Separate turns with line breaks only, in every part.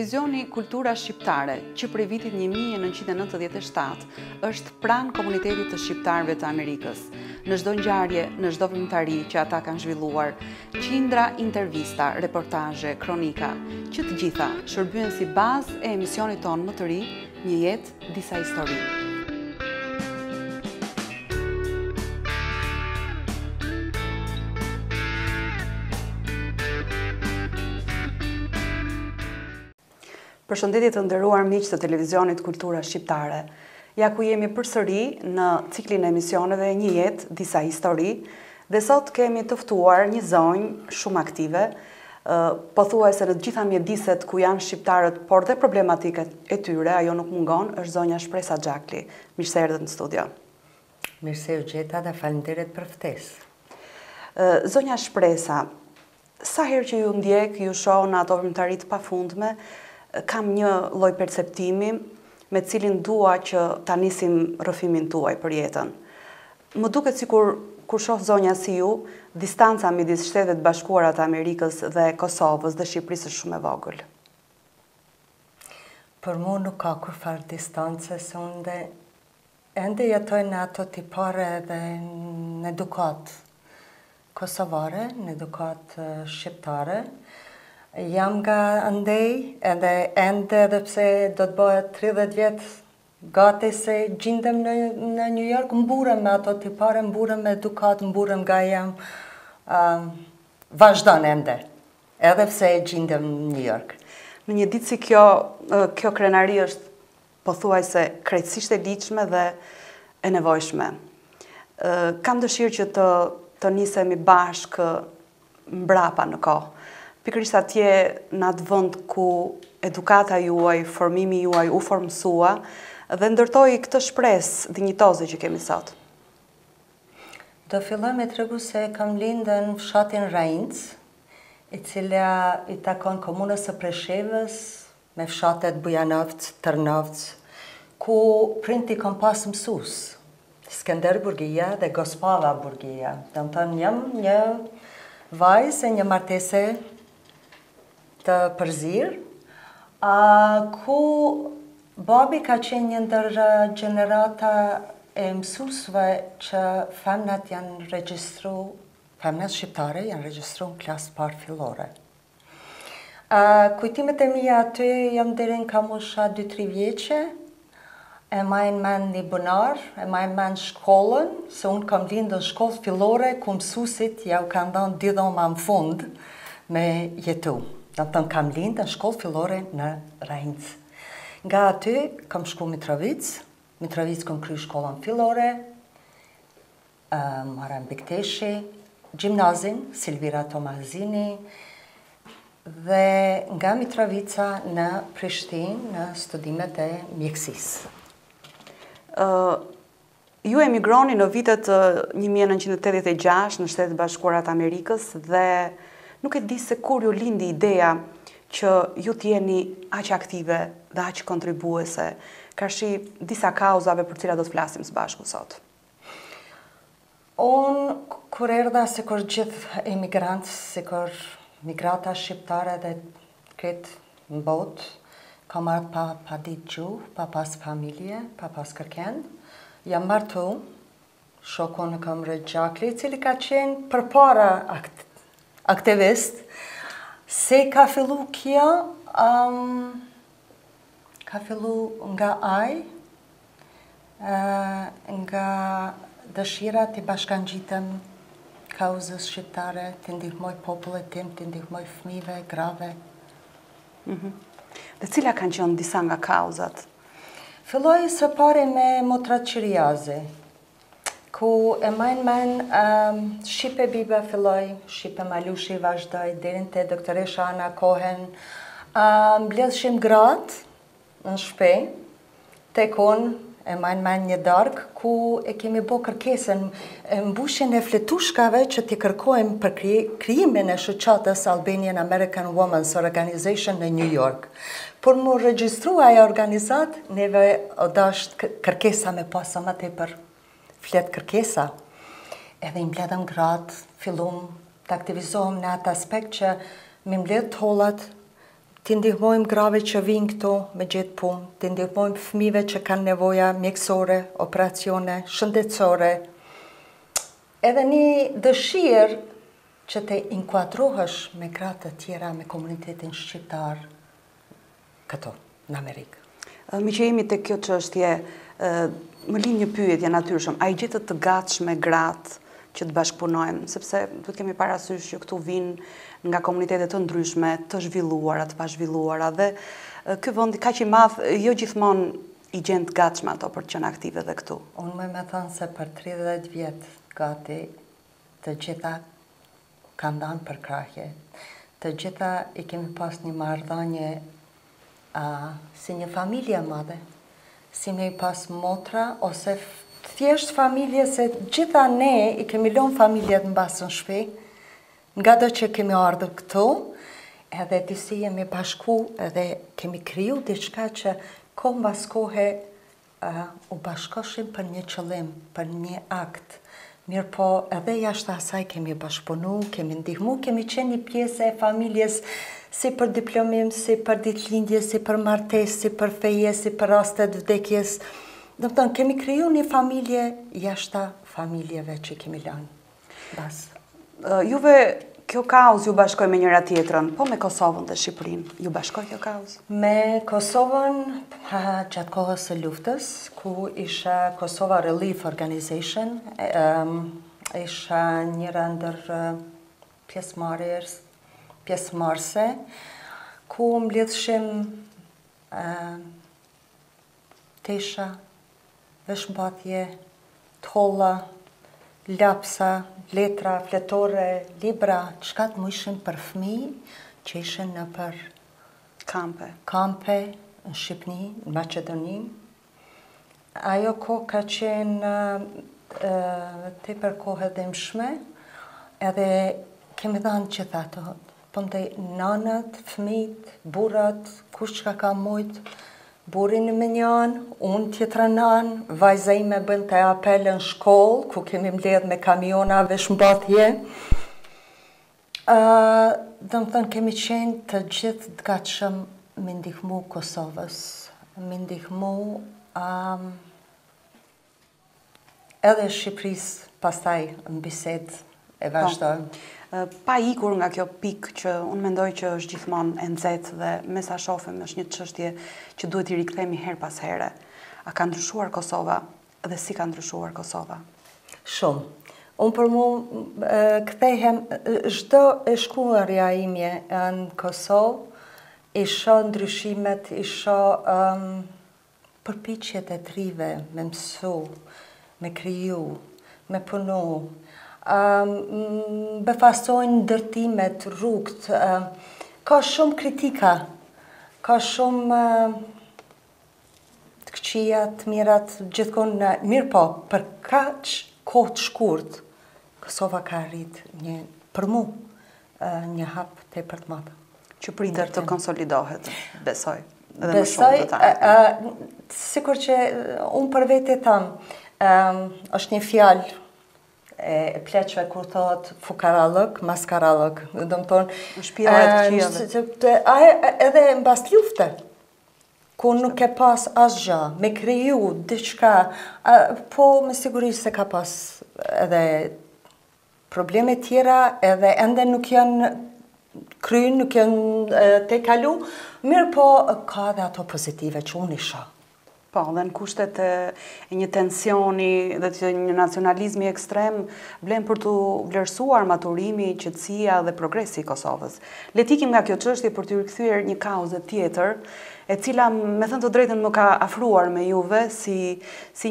Televizioni Kultura Shqiptare, që prej vitit 1997 është pranë komunitetit të shqiptarëve të Amerikës. Në çdo ngjarje, në çdo vrimtari që ata kanë zhvilluar, qindra intervista, reportazhe, kronika, që të gjitha shërbyen si bazë e emisionit tonë më të ri, Një jetë, disa histori. Përshëndetje të nderuar miq të televizionit Kultura Shqiptare. Ja ku jemi përsëri në ciklin e emisioneve Një jetë, disa histori, dhe sot kemi të ftuar një zonjë shumë aktive, pothuajse në të gjitha mjediset ku janë shqiptarët, por dhe problematikat e tyre, ajo nuk mungon, është zonja Shpresa Xhakli. Mirë se erdhët në studio.
Mirë se u gjeta dhe faleminderit për ftesë.
Zonja Shpresa, sa herë që ju ndjek, ju shoh në ato vrimtarit pafundme, kam një lloj perceptimi me cilin dua që ta nisim rrëfimin tuaj për jetën. Më duket sikur kur shoh zonja si ju, distanca midis Shteteve të Bashkuara të Amerikës dhe Kosovës dhe Shqipërisë është shumë e vogël.
Për mua nuk ka kurfar distance, se unë ende jetoj në ato tipare dhe në edukat kosovare, në edukat shqiptare. Jam nga ndej, ende dhe pse do të bëhet 30 vjetë gati se gjindem në New York, mburem me ato tipare, mburem me edukat, mburem nga jam, vazhdon ende, edhe pse gjindem në New York.
Në një ditë si kjo krenari është pothuajse krejtësisht e ligjshme dhe e nevojshme. Kam dëshirë që të nisemi bashkë mbrapa në kohë. Pikërisht atje në atë vend ku edukata juaj, formimi juaj u formsua dhe ndërtoi këtë shpresë dinjitoze që kemi sot.
Do filloj me tregu se kam lindën në fshatin Rajinc, i cila i takon komunës së Preshevës, me fshatet Bujanovc, Trnovc, ku printi kam pas mësues, Skender Burgia dhe Gospava Burgia. Domethënë jam një vajzë e një martese të përzir, ku babi ka qenë një ndër gjenerata e mësuesve që femnat janë regjistru, femnat shqiptare janë regjistru në klasë parë fillore. Kujtimet e mia aty jam deri në kamosha 2-3 vjeqe, e majnë men një bunar, e majnë men shkollën, se unë kam lindë në shkollë fillore, ku mësuesit ja u kanë dhënë 2 dhoma në fund me jetu. Domethënë kam lindë në shkollë fillore në Rajinc. Nga aty kam shku Mitrovic kam kryer shkollën fillore, Muharrem Bekteshi, gjimnazin Silvira Tomazini, dhe nga Mitrovica në Prishtinë në studimet e mjekësisë.
Ju emigroni në vitet 1986 në Shtetet Bashkuara të Amerikës dhe nuk e di se kur ju lindi ideja që ju t'jeni aq aktive dhe aq kontribuese, karshi disa kauzave për cilat do të flasim së bashku sot.
Unë, kur erdha si kur gjithë emigrantë, si kur migrata shqiptare dhe këtë në botë, kam ardhë pa ditë gjuhë, pa pas familje, pa pas kërkend. Jam martu, shokun në Kamrë Xhakli, cili ka qenë përpara aktivist, se ka fillu kjo, ka fillu nga nga dëshira të bashkangjitëm kauzës shqiptare, të ndihmoj popullet tim, të ndihmoj fëmijëve, grave.
Dhe cila kanë qenë disa nga kauzat?
Filloj së pari me Motrat Qiriazi, ku e majnë men Shqipe Biba filloj, Shqipe Malushi vazhdoj, deri te doktoresha Ana Cohen, mbledhshim gratë në shtëpi, tek unë e majnë men një darkë, ku e kemi bo kërkesën, mbushjen e fletushkave që t'i kërkojmë për krijimin e shoqatës Albanian American Women's Organization në New York. Por mu regjistrua ajo organizat, neve o dasht kërkesa me pasa më tepër flet kërkesa, edhe i mbledhëm gratë, fillum të aktivizohem në atë aspekt që me mbledh tollat, t'i ndihmojmë grave që vinë këto me gjetë punë, t'i ndihmojmë fëmijëve që kanë nevoja mjekësore, operacione, shëndetësore. Edhe një dëshirë që të inkuadrohesh me gratë të tjera, me komunitetin shqiptar këto, në Amerikë.
Mi që jemi të kjo çështje, më lind një pyetje natyrshëm, a i gjetët të gatshme gratë që të bashkëpunojmë, sepse duhet kemi parasysh që këtu vinë nga komunitete të ndryshme, të zhvilluara, të pazhvilluara, dhe ky vend kaq i madh, jo gjithmonë i gjen të gatshme ato për të qenë aktive dhe këtu.
Unë më me thënë se për 30 vjetë gati të gjitha kanë danë për krahje. Të gjitha i kemi pas një marrëdhënie si një familje madhe, si me i pas motra, ose thjesht familje, se gjitha ne i kemi lënë familjet në basën shpi, nga do që kemi ardhur këtu, edhe disi jemi bashku, edhe kemi kriju diçka që kohë mbas kohe u bashkoshim për një qëllim, për një akt. Mirë po, edhe jashtë asaj kemi bashkëpunu, kemi ndihmu, kemi qenë një pjesë e familjes, si për diplomim, si për ditëlindje, si për martesë, si për feje, si për rastet vdekjes. Do të thonë, kemi kriju një familje jashtë familjeve që kemi lënë.
Juve kjo kauzë ju bashkoj me njëra tjetrën, po me Kosovën dhe Shqipërinë, ju bashkoj kjo kauzë?
Me Kosovën, gjatë kohës së luftës, ku isha Kosova Relief Organization, isha njëra ndër pjesëmarrëse, ku mbledhshim tesha, veshmbathje, tolla, lapsa, letra, fletore, libra, çka të mujshin për fëmijë që ishin në për kampe në Shqipëni, në Maqedoni. Ajo kohë ka qenë tepër kohë e dëmshme, edhe kemi dhënë gjithë ato. Pëndej nanët, fëmijët, burrat, kush çka ka mujt, burin me njën, unë tjetra nanë, vajza ime bënte apelën shkollë, ku kemi mbledh me kamiona veshmbathje. Do më thënë, kemi qenë të gjithë të gatshëm me ndihmu Kosovës, me ndihmu edhe Shqipërisë pastaj në bisedë e vazhdojmë.
Pa ikur nga kjo pikë që unë mendoj që është gjithmonë e nxehtë dhe me sa shohim është një çështje që duhet i rikthehemi her pas here. A ka ndryshuar Kosova dhe si ka ndryshuar Kosova?
Shumë. Unë për mua kthehem çdo e shkuarja ime në Kosovë, i shoh ndryshimet, i shoh përpiqjet e trive me mësu, me kriju, me punu. Befasojnë ndërtimet, rrugët, ka shumë kritika, ka shumë të këqija, të mirat, gjithkohë mirë po, për kaq kohë të shkurt, Kosova ka arrit për mu, një hap tepër të madh.
Që pritet të konsolidohet, besoj.
Besoj, sikur që unë për vete tham, është një fjalë e pleqve kur thot fukarallëk, maskarallëk, do më thonë...
Shpira e të qijave.
Edhe në bas lufte, ku nuk e pas asgjë, me kriju, diçka, po me sigurisht se ka pas edhe probleme tjera, edhe ende nuk janë kryen, nuk janë te kalu, mirë po ka dhe ato pozitive që unë isha.
Po, dhe në kushtet e një tensioni dhe të një nacionalizmi ekstrem, vlen për të vlerësuar maturimi, qetësia dhe progresi i Kosovës. Le të ikim nga kjo çështje për të rikthyer një kauzë tjetër, e cila, me thënë të drejtën, më ka afruar me juve si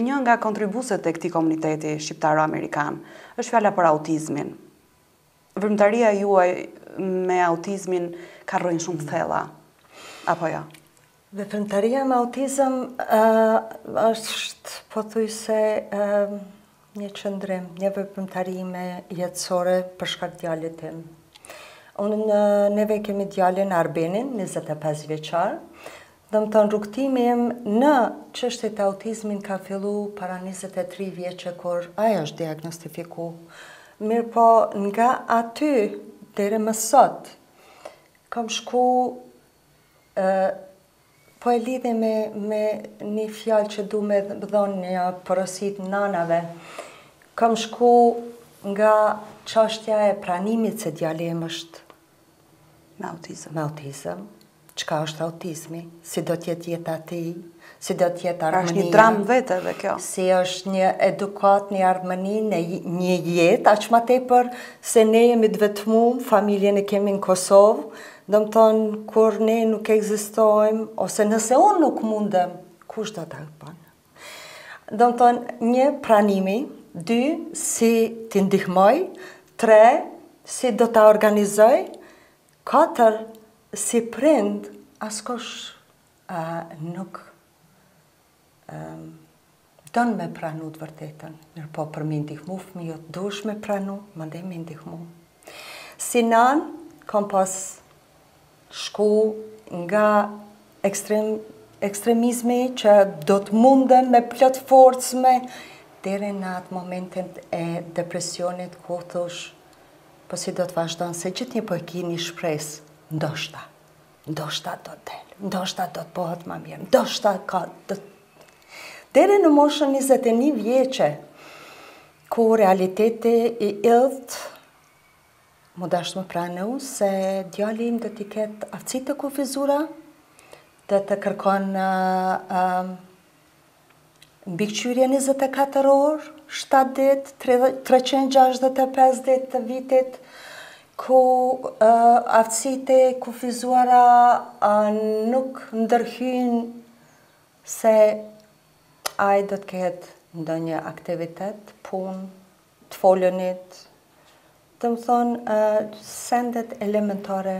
një nga kontribuset e këtij komuniteti shqiptaro-amerikan. Është fjala për autizmin. Vërmëtaria juaj me autizmin ka rrojnë shumë thella, apo jo?
Veprimtaria me autizëm është pothuajse një qëndrim, një veprimtari jetësore për shkak djalit tim. Neve kemi djalin Arbenin, 25 vjeçar. Do të thonë rrugtimi im në çështjet e autizmin ka fillu para 23 vjeçë kur ai është diagnostifiku. Mirë po, nga aty deri më sot kam shku po e lidhe me një fjalë që du me dhënë një porosit nanave. Kam shku nga çështja e pranimit se djali im është
Me autizëm.
me autizëm. Çka është autizmi? Si do t'jetë jeta tij? Si do t'jetë armonia?
Është një dramë vetë edhe kjo.
Si është një edukat, një armoni, një jetë, aq ma tepër se ne jemi të vetmuar, familjen e kemi në Kosovë, do më thonë, kur ne nuk ekzistojmë, ose nëse unë nuk mundem, kush do ta bënë? Do më thonë, një, pranimi, 2, si t'i ndihmoj, 3, si do ta organizoj, 4, si prind, askush nuk don me pranu të vërtetën. Mirë po, për me ndihmu fëmijët, dush me pranu, mandej me ndihmu. Si nan, kam pas shku nga ekstremizmi që do të mundem me plot forcë deri në atë momentin e depresionit ku thush, po si do të vazhdon, se gjithnjë po e ki një shpresë, ndoshta do të del, ndoshta do të bëhet më mirë, ndoshta ka do të... Deri në moshën 21 vjeqe, ku realiteti i illt mu dasht më pranu se djali im do t'i ketë aftësitë të kufizura, do të kërkon mbikëqyrje 24 orë, 7 ditë, 365 ditë të vitit, ku aftësitë e kufizuara nuk ndërhyjnë se ai do të ketë ndonjë aktivitet, punë, të folënit, të më thonë, sendet elementare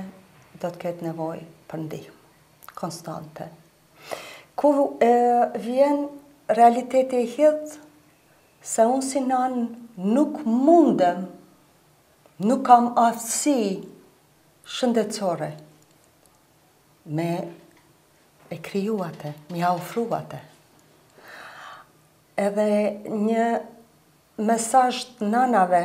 do të ketë nevojë për ndihmë, konstante. Ku vjen realiteti i hidhë, se unë si nan nuk mundem, nuk kam aftësi shëndetësore me e krijuate, me ja ofruate. Edhe një mesazh të nanave,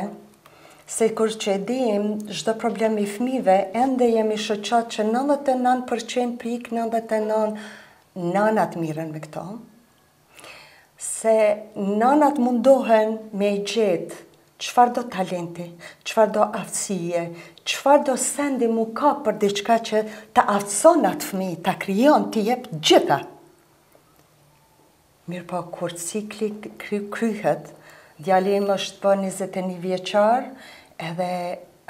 se kur që e dim, çdo problem i fëmijëve, ende jemi shoqat që 99% pik 99 nanat miren me këto, se nanat mundohen me i gjetë çfarë do talenti, çfarë do aftësie, çfarë do sendi mu ka për diçka që ta aftëson atë fëmijë, ta krijon, t'i jep gjitha. Mirë po, kur cikli kryhet, djali im është po 21 vjeçar, edhe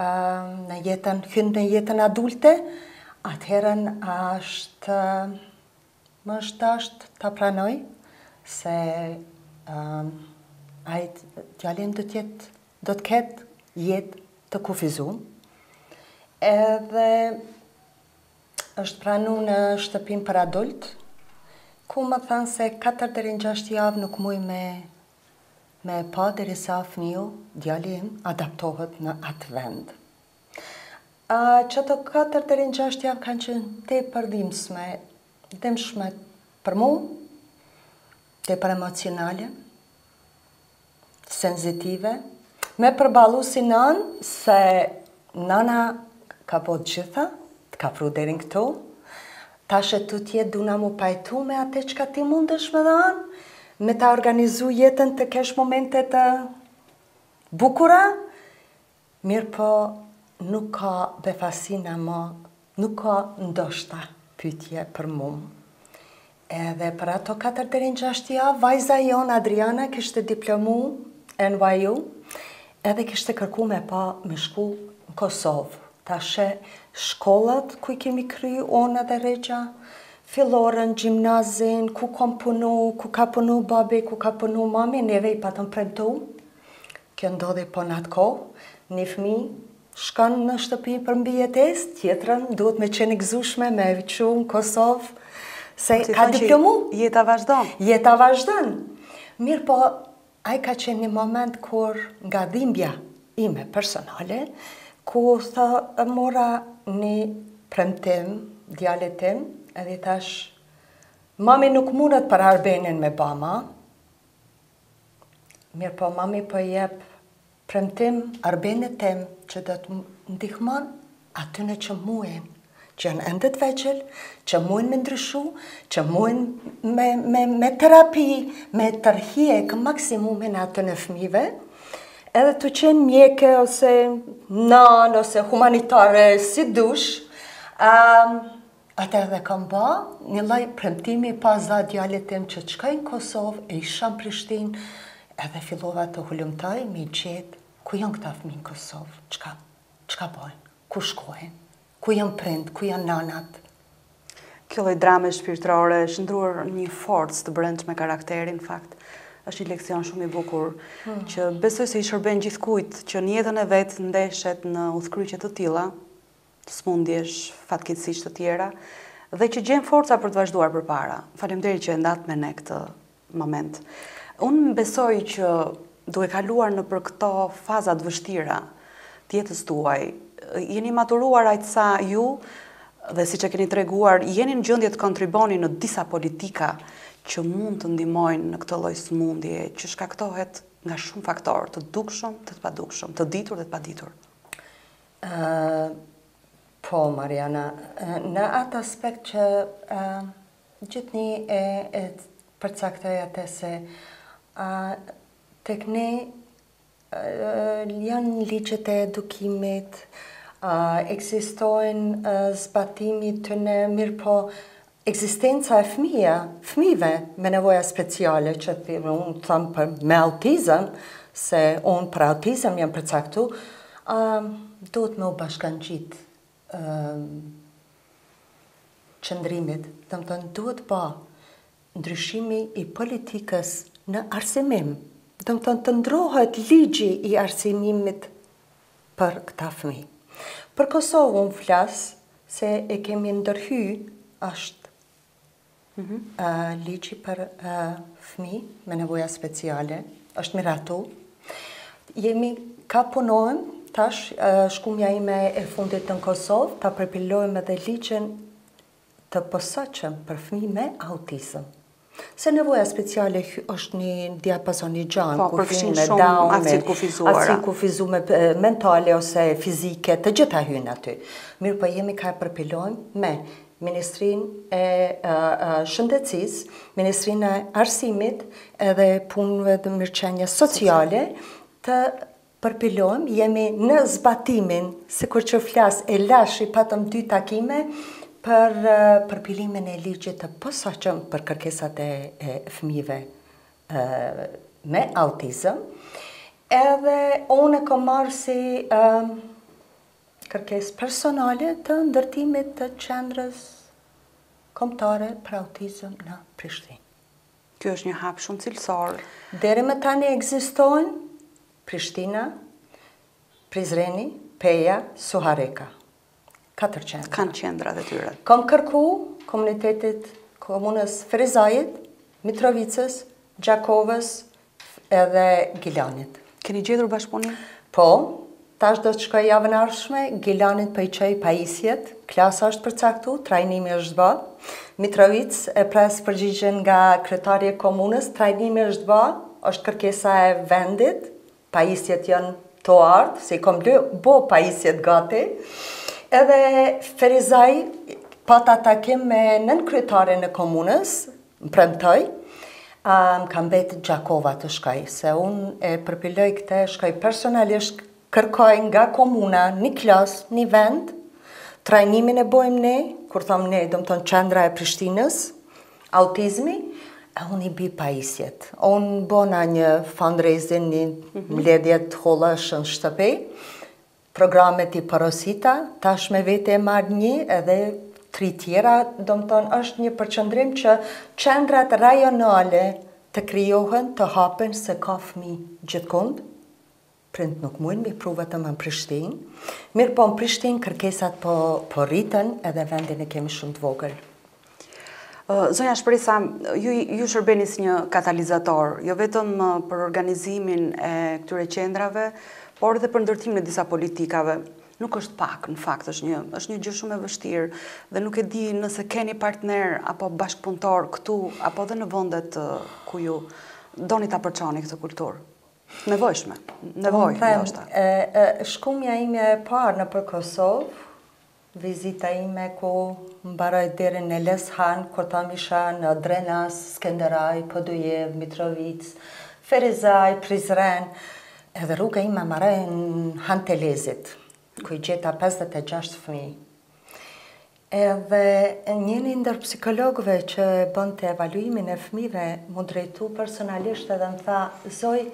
hynë në jetën adulte, atëherën më është dasht ta pranoj se djali im do të ketë jetë të kufizuar, edhe është pranu në shtëpinë për adult, ku më thanë se 4 deri në 6 javë nuk muj me pa derisa fëmiu, djali im, adaptohet në atë vend. Qëto 4 deri në 6 javë kanë qenë tepër dhimbshme për mu, tepër emocionale, senzitive, me përballu si nanë, se nana ka po gjitha, të ka pru deri në këtu, tashe tu tjetë duna mu pajtu me atë që ka ti mundesh me dhanë, me ta organizu jetën të kesh momente të bukura, mirë po nuk ka befasina më, nuk ka ndoshta pyetje për mu. Edhe për ato 4 deri në 6 javë, vajza jon Adriana kishte diplomu NYU, edhe kishte kërku me shku në Kosovë. Tashe shkollat ku I kemi kry ona dhe regja, fillorën, gjimnazin, ku kom punu, ku ka punu babi, ku ka punu mami, neve I patëm premtu. Kjo ndodhi po në atë kohë, një fëmi shkon në shtëpi për mbi jetesë, tjetrën duhet me qenë gëzueshme me viçu në Kosovë, se ka diplomu.
Jeta vazhdon.
Jeta vazhdon. Mirë po, ai ka qenë një moment kur nga dhimbja ime personale, ku mora një premtim, djalit tim, edhe thash, mami nuk mundet për arbenin me bama, mirë po mami po jep premtim arbenet tim që do të ndihmon atyne që muen, që janë endet veqel, që mujnë me ndryshu, që mujnë me terapi, me tërhije kë maksimumin atën e fëmive, edhe të qenë mjeke ose nan ose humanitare si dush, atë edhe kam ba një lloj premtimi pas dha djalit tim që të shkoj në Kosovë, e isha në Prishtinë, edhe fillova të hulumtoj me i qetë ku janë këta fëmijë në Kosovë, çka bojnë, ku shkojnë, ku janë prind, ku janë nanat.
Kjo lloj drame shpirtërore shndruar një forcë të brendshme karakterin, në fakt, është një leksion shumë i bukur, që besoj se i shërben gjithkujt që në jetën e vet ndeshet në udhkryqje të tilla, smundjesh, fatkeqësish të tjera, dhe që gjen forca për të vazhduar përpara. Faleminderit që e ndat me ne këtë moment. Unë besoj që duke kaluar në për këto fazat vështira të jetës tuaj, jeni maturuar aq sa ju, dhe si që keni treguar, jeni në gjendje të kontriboni në disa politika që mund të ndihmojnë në këtë lloj smundje që shkaktohet nga shumë faktorë, të dukshëm, të padukshëm, të ditur dhe të paditur.
Po, Mariana, në atë aspekt që gjithni e përcaktoj atë se tek ne janë ligjet e edukimit, ekzistojnë zbatimi të në mirë, po ekzistenca e fëmijëve me nevoja speciale, që unë thëmë për me autizëm, se unë për autizëm jam përcaktu, duhet me u bashkangjit qëndrimit, dhe më thënë duhet ba ndryshimi i politikës në arsimim, dhe më thënë të ndrohet ligji i arsimimit për këta fëmijë. Për Kosovë unë flasë se e kemi ndërhy është ligji për fëmijë me nevoja speciale, është miratu. Ka punojmë, tash shkumja ime e fundit në Kosovë, ta përpillojmë edhe ligjin të posaçëm për fëmijë me autizëm. Se nevoja speciale është një diapazon i gjanë,
ku përfshin shumë aftësi
kufizume mentale ose fizike, të gjitha hynë aty. Mirë, po jemi ka e përpilojmë me Ministrinë e Shëndetësisë, Ministrinë e Arsimit edhe punëve dhe mirëqenjes sociale, të përpilojmë, jemi në zbatimin, sikur që flas e lash i patëm 2 takime, për përpilimin e ligjit të posaçëm për kërkesat e fëmijëve me autizëm, edhe unë e kam marrë si kërkesë personale të ndërtimit të qendrës kombëtare për autizëm në Prishtinë.
Kjo është një hap shumë cilësor.
Deri më tani ekzistojnë Prishtina, Prizreni, Peja, Suhareka. 4 qendra.
Kanë qendrat e tyre.
Kam kërku komunitetit komunës Ferizajit, Mitrovicës, Gjakovës edhe Gilanit.
Keni gjetur bashkëpunim?
Po, tash do të shkoj javën ardhshme, Gilanit për i qoj pajisjet, klasa është përcaktu, trajnimi është bë. Mitrovic e pres përgjigjen nga kryetari e komunës, trajnimi është bë, është kërkesa e vendit, pajisjet janë të ardhë, se i kom bo pajisjet gati. Edhe Ferizaj pata takim me nën kryetarin e komunës, më premtoj, më kam betë Gjakova të shkoj, se unë e përpilloj këte, shkoj personalisht, kërkoj nga komuna një klas, një vend, trajnimin e bojmë ne, kur thom ne, do më tonë qendra e Prishtinës, autizmi, e unë i bi pajisjet. Unë bona një fundraising, një mbledhjet hollësh në shtëpi, programet i porosita, tash me vete e marrë një edhe 3 tjera, do më tonë është një përqëndrim që qendrat rajonale të kryohen, të hapen se ka fëmijë gjithkund, prind nuk mujnë mi pru vetëm në Prishtinë, mirë po në Prishtinë kërkesat po rritën edhe vendin e kemi shumë të vogël.
Zonja Shpresa, ju shërbeni si një katalizator, jo vetëm për organizimin e këtyre qendrave, por edhe për ndërtimin e disa politikave. Nuk është pak, në fakt, është një gjë shumë e vështirë dhe nuk e di nëse keni partner apo bashkëpunëtor këtu apo edhe në vendet ku ju doni ta përçoni këtë kulturë. Nevojshme, ndoshta.
Shkumja ime e parë nëpër Kosovë vizita ime ku mbaroj deri në Leshan, kur tam isha në Drenas, Skenderaj, Podujev, Mitrovic, Ferizaj, Prizren, edhe rruga ime marrë në Han Telezit, ku i gjeta 56 fëmijë. Edhe njëri ndër psikologëve që bënte evaluimin e fëmijëve mu drejtu personalisht edhe më tha, Zoj,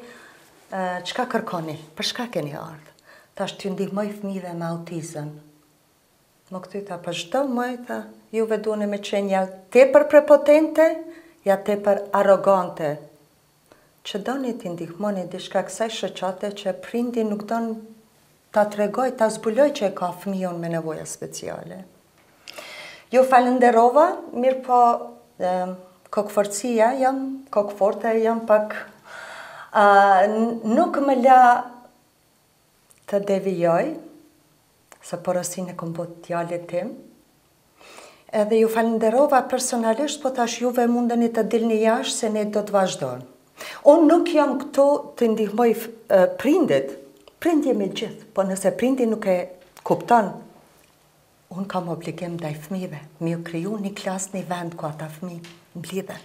çka kërkoni? Për çka keni ardhur? Tash t'ju ndihmoj fëmijëve me autizëm. Më këtyta për çdo më tha, juve duheni me qenë ja tepër prepotente, ja tepër arrogante. Që doni t'i ndihmoni diçka kësaj shoqate që prindi nuk don ta tregoj, ta zbuloj që e ka fëmijën me nevoja speciale. Ju falenderova, mirë po kokëforcia, kokëforte, jam pak, nuk më la të devijoj, se porosin e kom bot t'jallit tim, edhe ju falenderova personalisht, po tash juve mundeni të dilni jashtë se ne do të vazhdojmë. Unë nuk jam këtu të ndihmoj prindit, prind jemi gjithë, po nëse prindi nuk e kupton, unë kam obligim ndaj fëmijëve, mi u kriju një klasë, një vend ku ata fëmijë mblidhen.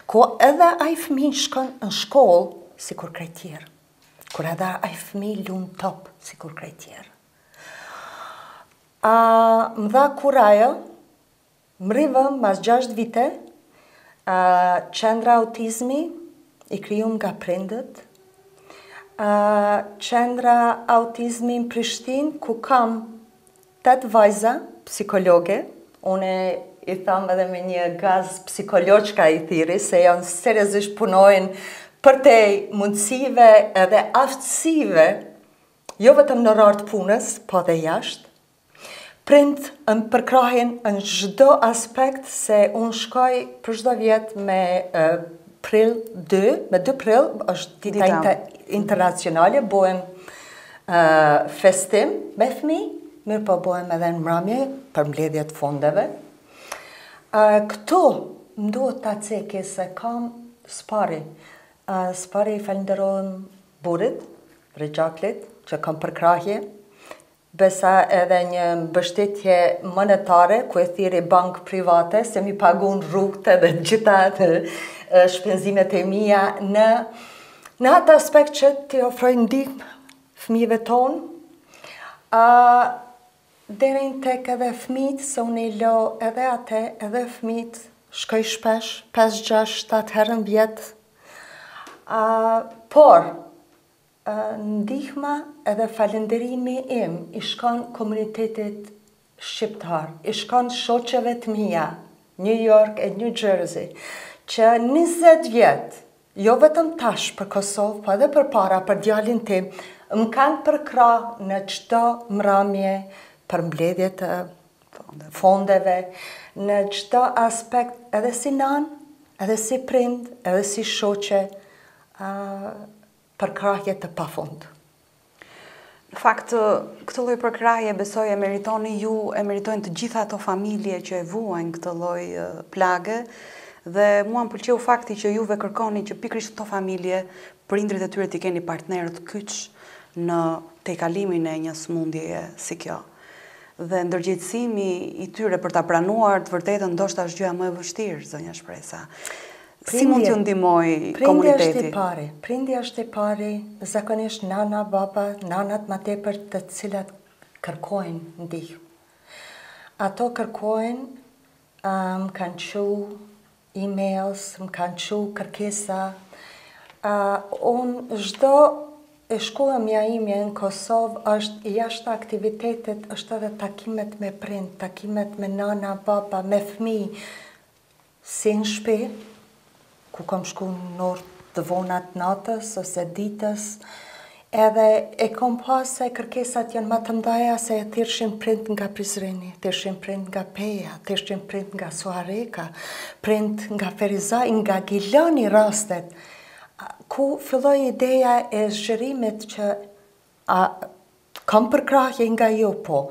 Ku edhe ai fëmijë shkon në shkollë si kur krejt tjerë. Kur edhe ai fëmijë lun top si kur krejt tjerë. Më dha kurajo, më rivëm mas 6 vite, qendra autizmi i kryum nga prindët, qendra autizmi në Prishtinë, ku kam 8 vajza, psikologe, une i thamë edhe me një gaz psikologjka i thiri, se janë seriozisht punojnë për te mundësive edhe aftësive, jo vetëm në rartë punës, po dhe jashtë. Prind më përkrahin në çdo aspekt, se unë shkoj për çdo vjetë me prill 2, me 2 prill, është dita internacionale, bohem festim me fëmijë, mirë po bohem edhe në mramje për mbledhjet fondeve. Këtu më duhet ta ceki se kam Spari. Spari i falenderojmë burit, Rexhaklit, që kam përkrahje. Besa edhe një mbështetje monetare, ku e thiri bank private, se mi pagun rrugët edhe gjitha shpenzimet e mia në atë aspekt që t'i ofroj ndihmë fëmijëve tonë. Derin tek edhe fëmijët, se unë i lo edhe ate, edhe fëmijët, shkoj shpesh, 5, 6, 7 herën vjetë. Por, ndihma edhe falenderimi im i shkon komunitetit shqiptar, i shkon shoqeve të mia, New York e New Jersey, që 20 vjetë, jo vetëm tash për Kosovë, po edhe për para, për djalin tim, më kanë përkra në çdo mramje për mbledhjet të fondeve, në çdo aspekt, edhe si nan, edhe si prind, edhe si shoqe, përkrahje të pafund.
Në fakt, këtë lloj përkrahje besoj e meritoni ju, e meritojnë të gjitha ato familje që e vuajnë këtë lloj plage, dhe mua më pëlqeu fakti që juve kërkoni që pikërisht këto familje, prindrit e tyre t'i keni partnerët kyç në tejkalimin e një sëmundjeje si kjo. Dhe ndërgjegjësimi i tyre për ta pranuar të vërtetën ndoshta është gjëja më e vështirë, zonja Shpresa. Si mund t'ju ndihmoj komuniteti?
Prindi është i pari, zakonisht nana, baba, nanat më tepër të cilat kërkojnë ndihmë. Ato kërkojnë, më kanë çu emails, më kanë çu kërkesa. Unë çdo e shkuamja ime në Kosovë është jashtë aktivitetet, është edhe takimet me prind, takimet me nana, baba, me fëmijë, si në shtëpi, ku kam shku në orë të vonat natës ose ditës, edhe e kom pas se kërkesat janë më të mëdha se thjeshin prind nga Prizreni, thjeshin prind nga Peja, thjeshin prind nga Suareka, prind nga Ferizaj, nga Gilani rastet, ku filloi ideja e zgjerimit që kam përkrahje nga ju, po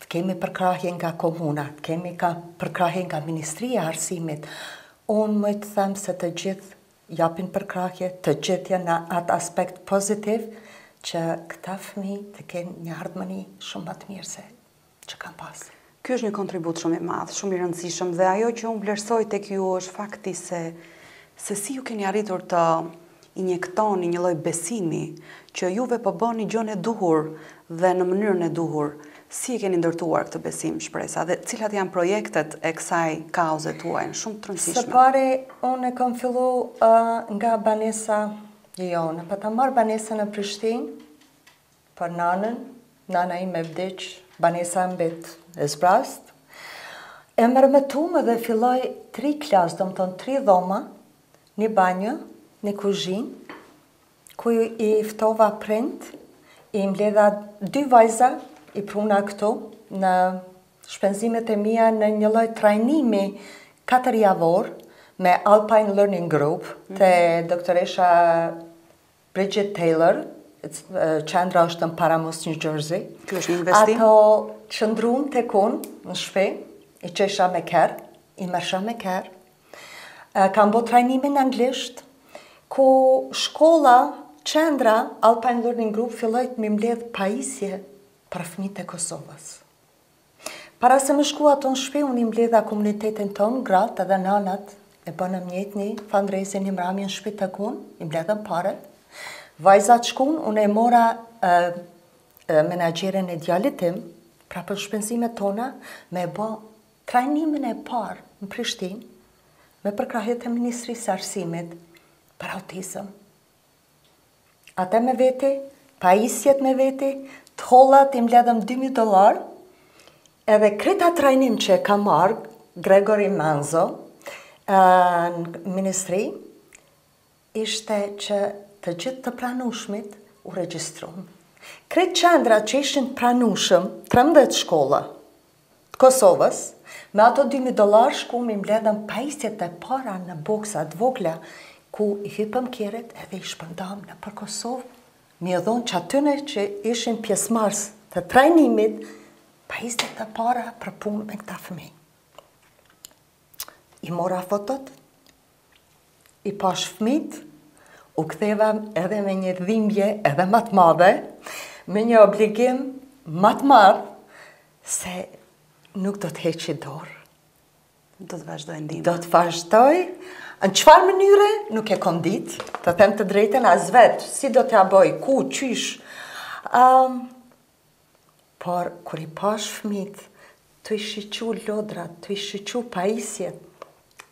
të kemi përkrahje nga komuna, të kemi përkrahje nga Ministria e Arsimit. Unë më të them se të gjithë japin përkrahje, të gjithë janë në atë aspekt pozitiv, që këta fëmijë të kenë një ardhmëri shumë më të mirë se që kam pas.
Ky është një kontribut shumë i madh, shumë i rëndësishëm dhe ajo që unë vlerësoj tek ju është fakti se si ju keni arritur të injektoni një lloj besimi që juve po bëni gjën e duhur dhe në mënyrën e duhur. Si e keni ndërtuar këtë besim, shpresa, dhe cilat janë projektet e kësaj kauze tuaj, shumë të rëndësishme?
Së pari, unë e kam fillu nga banesa jone, pa ta marrë banesën në Prishtinë, për nana ime vdiq, banesa mbet e zbrast, e mërmëtume dhe filloj 3 klasë, do më thonë 3 dhoma, një banjë, një kuzhinë, ku i ftova prind, i mbledha 2 vajza, i pruna këtu, në shpenzimet e mia në një lloj trajnimi 4 javor, me Alpine Learning Group, të doktoresha Bridget Taylor, qendra është në Paramus, New Jersey.
Ky është një investim?
Ato qëndruan tek unë në shtëpi, i qesha me kerr, i mërsha me kerr. Kam bërë trajnimin në anglisht, ku shkolla, qendra Alpine Learning Group filloi të më mbledh pajisje për fëmijët e Kosovës. Para se më shku ato në shtëpi, unë i mbledha komunitetin tonë, gratë edhe nanat, e bënëm një fundraising, një mramje në shtëpi tek unë, i mbledhëm pare. Vajzat shkun, unë e mora menaxherin e djalit tim, pra për shpenzimet tona, me bë trajnimin e parë në Prishtinë, me përkrahjet e Ministrisë së Arsimit për autizëm. Ata me veti, pajisjet me veti, të hollat i mbledhëm $2,000, edhe kreta trajnim që e ka marrë Gregory Manzo në ministri, ishte që të gjithë të pranueshmit u regjistruan. Kretë qendra që ishin pranueshëm, 13 shkolla të Kosovës, me ato $2,000 shku mi mbledhëm pajisjet e para në boksat vogla, ku i hypëm kjerët edhe i shpëndam në për Kosovë, mi e dhonë që atyne që ishin pjesëmarrës të trajnimit, pajisjet e para për punë me këta fëmijë. I mora fotot, i pash fëmijët, u ktheva edhe me një dhimbje edhe më të madhe, me një obligim më të madh, se nuk do të heqi dorë.
Do të vazhdoj ndihmë.
Do të vazhdoj. Në çfarë mënyre nuk e kom ditë, të them të drejtën as vetë, si do t'ja bëj, ku, qysh. Por, kur i pash fëmijët, të i shiqu lodrat, të i shiqu pajisjet,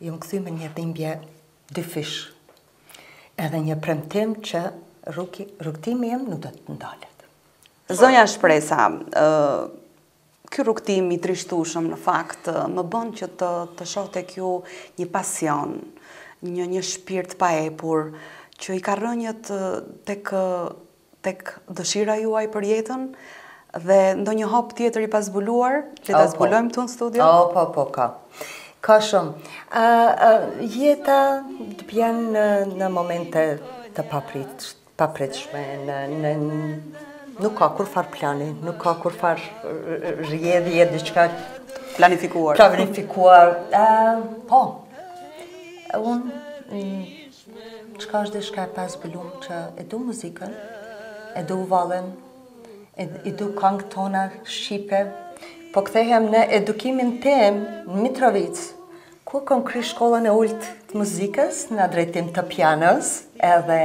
ju më kthy me një dhimbje 2 fish. Edhe një premtim që rrugtimi im nuk do të ndalet.
Zonja Shpresa, ky rrugtim i trishtueshëm në fakt më bën që të shoh tek ju një pasion, një shpirt pa epur, që i ka rënjët tek dëshira juaj për jetën, dhe ndonjë hop tjetër i pazbuluar, le ta zbulojmë këtu në studio?
Po, ka. Ka shumë. Jeta të bjen në momente të papritshme, nuk ka kur far plani, nuk ka kur far rjedhje, diçka
planifikuar.
Po, unë, qka është diçka e pazbulum që e du muzikën, e du vallën, i du këngë tona shqipe, po kthehem në edukimin tim në Mitrovic, ku kom kry shkollën e ullt të muzikës në drejtim të pianos, edhe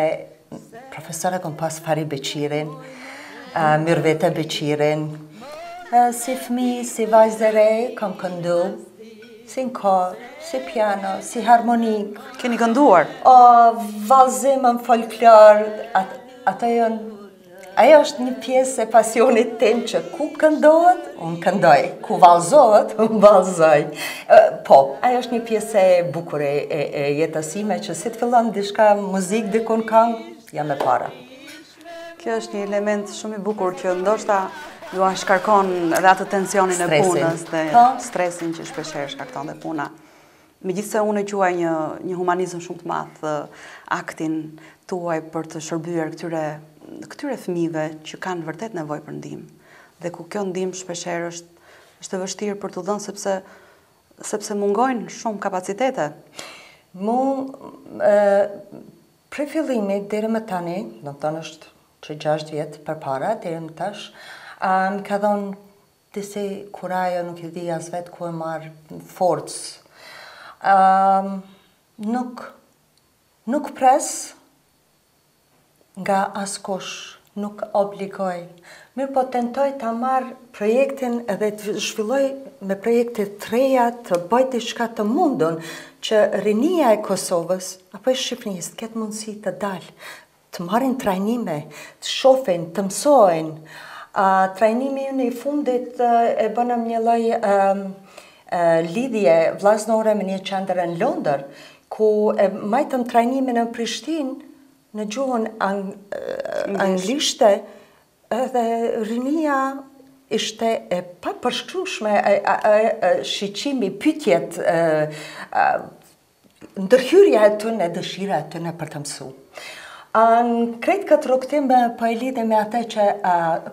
profesore kom pas Fari Beqirin, Myrvete Beqirin, si fëmi, si vajzë re, kom këndu, si në kor, si piano, si harmonik.
Keni kënduar?
Vallëzim në folklor, ajo është një pjesë e pasionit tim që ku këndohet, unë këndoj, ku vallëzohet, unë vallëzoj. Po, ajo është një pjesë e bukur e jetësime që si të fillon diçka muzik, dikun këngë, jam e para.
Kjo është një element shumë i bukur që ndoshta ju shkarkon edhe atë tensionin e punës dhe stresin që shpeshherë shkakton dhe puna. Megjithse unë e quaj një humanizëm shumë të madh aktin tuaj për të shërbyer këtyre fëmijëve që kanë vërtet nevojë për ndihmë. Dhe ku kjo ndihmë shpeshherë është e vështirë për t'u dhënë sepse mungojnë shumë kapacitete.
Prej fillimit deri më tani, do të thonë është që 6 vjetë përpara, deri më tash, më ka dhënë disi kurajo nuk e di as vetë ku e marrë forcë. Nuk pres nga askush, nuk obligoj. Mirë po tentoj të marrë projektin edhe të zhvilloj me projekte të reja të bëj diçka të mundun që rinia e Kosovës apo e Shqipërisë të ketë mundësi të dalë, të marrin trajnime, të shohin, të mësojnë. Trajnimi në i fundit e bënëm një lloj lidhje vllaznore me një qendër në Londër, ku e majtëm trajnimin në Prishtinë në gjuhën anglishte, edhe rinia ishte e papërshkrueshme shiqimi, pyetjet, ndërhyrja e tyre, dëshira e tyre për të mësuar. Në krejt këtë rrugtim po e lidhe me atë që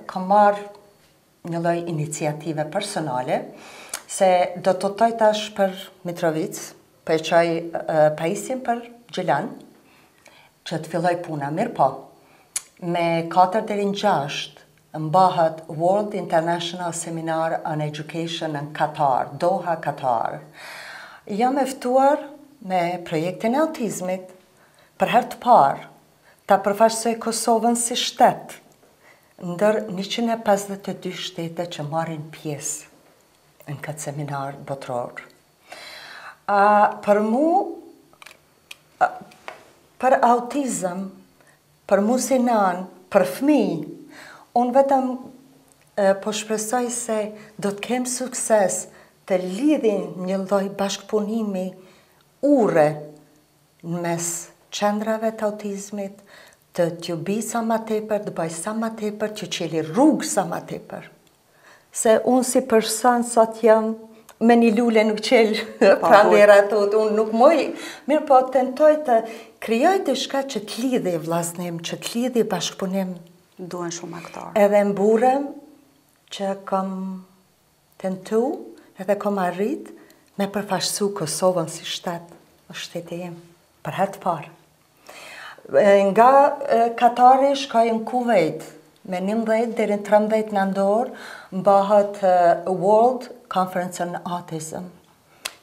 kam marrë një lloj iniciative personale, se do të toj tash për Mitrovic, po e qoj pajisjen për Gjilan, që të filloj puna. Mirë po, me 4 deri në 6 mbahet World International Seminar on Education në Qatar, Doha, Qatar. Jam e ftuar me projektin e autizmit për herë të parë ta përfaqësoj Kosovën si shtet ndër 152 shtete që marrin pjesë në këtë seminar botror. Për mu, për autizëm, për mu si nan, për fëmijë, unë vetëm po shpresoj se do të kem sukses të lidhin një lloj bashkëpunimi ure në mes qendrave të autizmit, të t'ju bi sa ma tepër, të bëj sa ma tepër, të qeli rrugë sa ma tepër. Se unë si person sot jam me një lule nuk qelë pranera të, unë nuk moj, mirë po tentoj të krijoj diçka që të lidhi vllaznim, që të lidhi bashkëpunim.
Duhen shumë aktorë.
Edhe mburem që kam tentu edhe kam arrit me përfaqësu Kosovën si shtet, shteti im, për herë të parë. Nga Katari shkoj në Kuvejt, me 11 deri në 13 nëntor mbahet World Conference on Autism,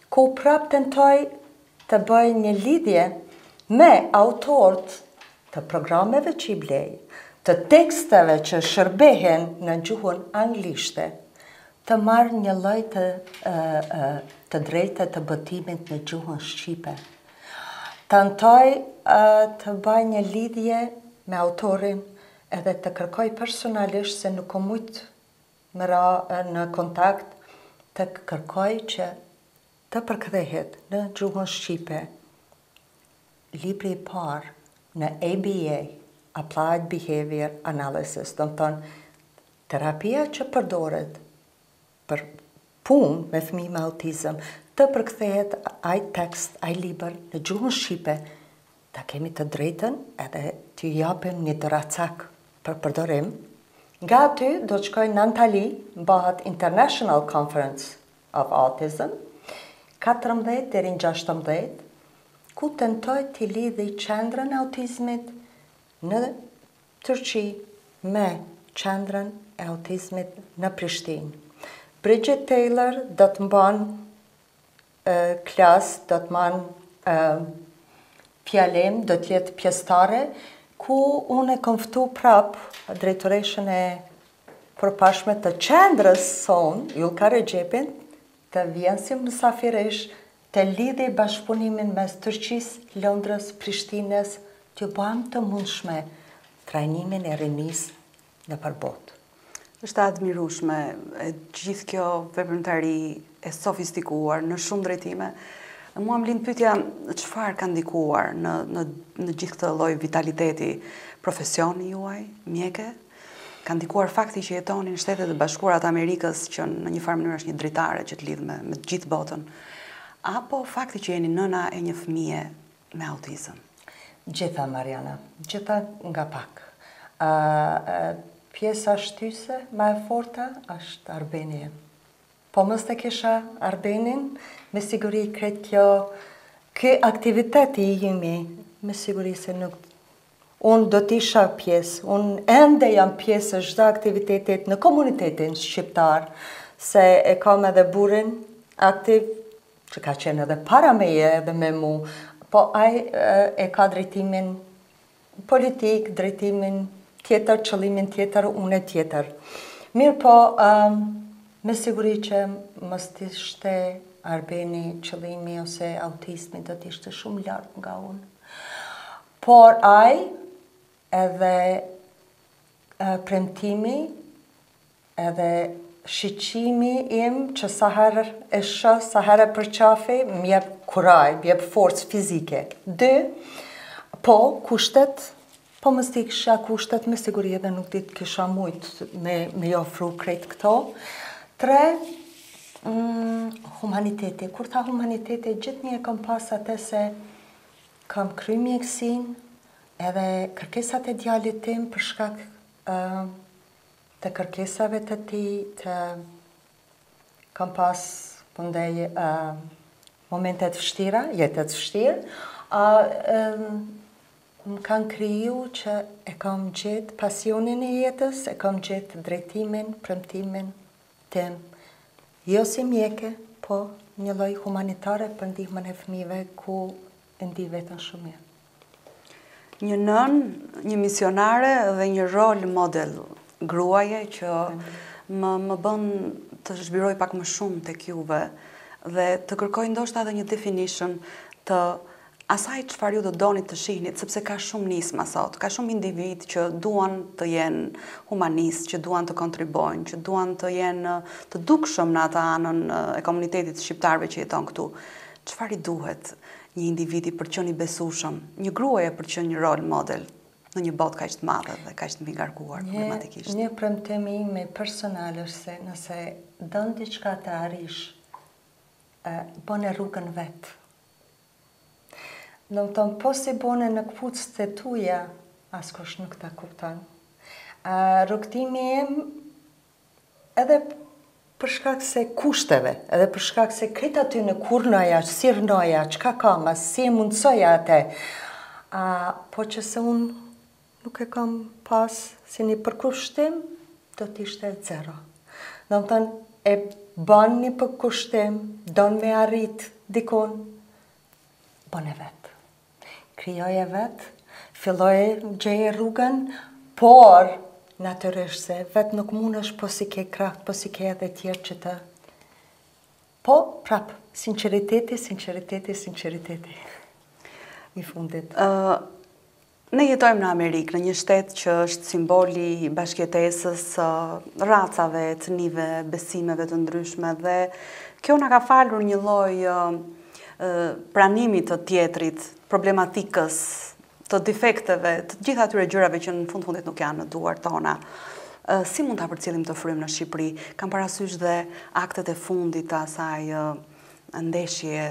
ku prap tentoj të bëj një lidhje me autorët të programeve që i blej, të teksteve që shërbehen në gjuhën anglishte, të marrë një lloj të drejtë të botimit në gjuhën shqipe. Tentoj të bëj një lidhje me autorin edhe të kërkoj personalisht, se nuk kam mujt me ra në kontakt, të kërkoj që të përkthehet në gjuhën shqipe libri i parë në ABA, Applied Behavior Analysis, do të thonë terapia që përdoret për punë me fëmijë me autizëm, të përkthehet ai tekst, ai libër në gjuhën shqipe, ta kemi të drejtën edhe t'ju japim një doracak për përdorim. Nga aty do të shkoj në Antali, mbahet International Conference of Autism, 14 deri në 16, ku tentoj t'i lidhi qendrën e autizmit në Turqi me qendrën e autizmit në Prishtinë. Bridget Taylor do të mban klas, do të mban fjalim, do të jetë pjesëtare, ku unë e kam ftu prap drejtoreshën e përpashme të qendrës son, Julka Regjepin, të vjen si mësafiresh, të lidhi bashkëpunimin mes Turqisë, Londrës, Prishtinës, të bëjmë të mundshme trajnimin e rinisë në përbot.
Është admirueshme gjithë kjo veprimtari e sofistikuar në shumë drejtime. Mua më lind pyetja çfarë ka ndikuar në gjithë këtë lloj vitaliteti, profesioni juaj, mjeke, ka ndikuar fakti që jetoni në Shtetet e Bashkuara të Amerikës, që në një farë mënyrë është një dritare që të lidh me të gjithë botën, apo fakti që jeni nëna e një fëmije me autizëm?
Gjitha, Mariana, gjitha nga pak. Pjesa shtyse ma e forta është Arbenia. Po mos të kisha Arbenin, me siguri kretë kjo aktiviteti i jemi, me siguri se nuk... Unë do t'isha pjesë, unë ende jam pjesë çdo aktivitetit në komunitetin shqiptar, se e kam edhe burin aktiv, që ka qenë edhe para meje edhe me mu, po ai e ka drejtimin politik, drejtimin tjetër, qëllimin tjetër, unë tjetër. Mirë po, me siguri që mos t'ishte Arbeni qëllimi ose autizmi do t'ishte shumë lartë nga unë. Por ai edhe premtimi edhe shiqimi im që sa herë e shoh, sa herë për qafi, m'jep kuraj, m'jep forcë fizike. 2, po kushtet, po mos t'i kisha kushtet, me siguri edhe nuk t'i kisha mujt me ofru krejt këto. 3, humaniteti. Kur tha humaniteti, gjithnjë e kam pas atë se kam kry mjekësin, edhe kërkesat e djalit tim për shkak të kërkesave të tij, kam pas pëndej momentet vështira, jetet vështirë, më kanë kriju që e kam gjetë pasionin e jetës, e kam gjetë drejtimin, premtimin tim. Jo si mjeke, po një lloj humanitare për ndihmën e fëmijëve ku e ndi veten shumë mirë.
Një nën, një misionare dhe një rol model gruaje që më bën të zhbiroj pak më shumë tek juve dhe të kërkoj ndoshta edhe një definition të asaj çfarë ju do doni të shihnit, sepse ka shumë nisma sot, ka shumë individ që duan të jenë humanist, që duan të kontribojnë, që duan të jenë të dukshëm në atë anën e komunitetit shqiptarëve që jeton këtu. Çfarë i duhet një individi për të qenë i besueshëm, një gruaje për të qenë një rol model në një botë kaq të madhe dhe kaq të mbigarkuar problematikisht?
Një premtim im personal është se nëse don diçka të arrish, bëne rrugën vet. Do të thonë, po si bëne në këpucët e tuja, askush nuk ta kupton. Rrugtimi im edhe për shkak se kushteve, edhe për shkak se krejt aty në kurnoja, si rnoja, çka kam, si e mundsoja atë, po që se unë nuk e kam pas si një përkushtim, do t'ishte 0. Do të thënë, e ban një përkushtim, don me arrit dikon, bën e vetë. Krijoj e vetë, filloj gjeje rrugën, por natyrisht se vetë nuk mundesh po si ke krahët, po si ke edhe tjerë që të... Po, prap, sinceriteti. I fundit.
Ne jetojmë në Amerikë, në një shtet që është simboli i bashkëjetesës, racave, etnive, besimeve të ndryshme dhe kjo na ka falur një lloj pranimi të tjetrit, problematikës, të defekteve, të gjitha atyre gjërave që në fundit nuk janë në duart tona. Si mund ta përcjellim të frym në Shqipëri? Kam parasysh dhe aktet e fundit të asaj ndeshje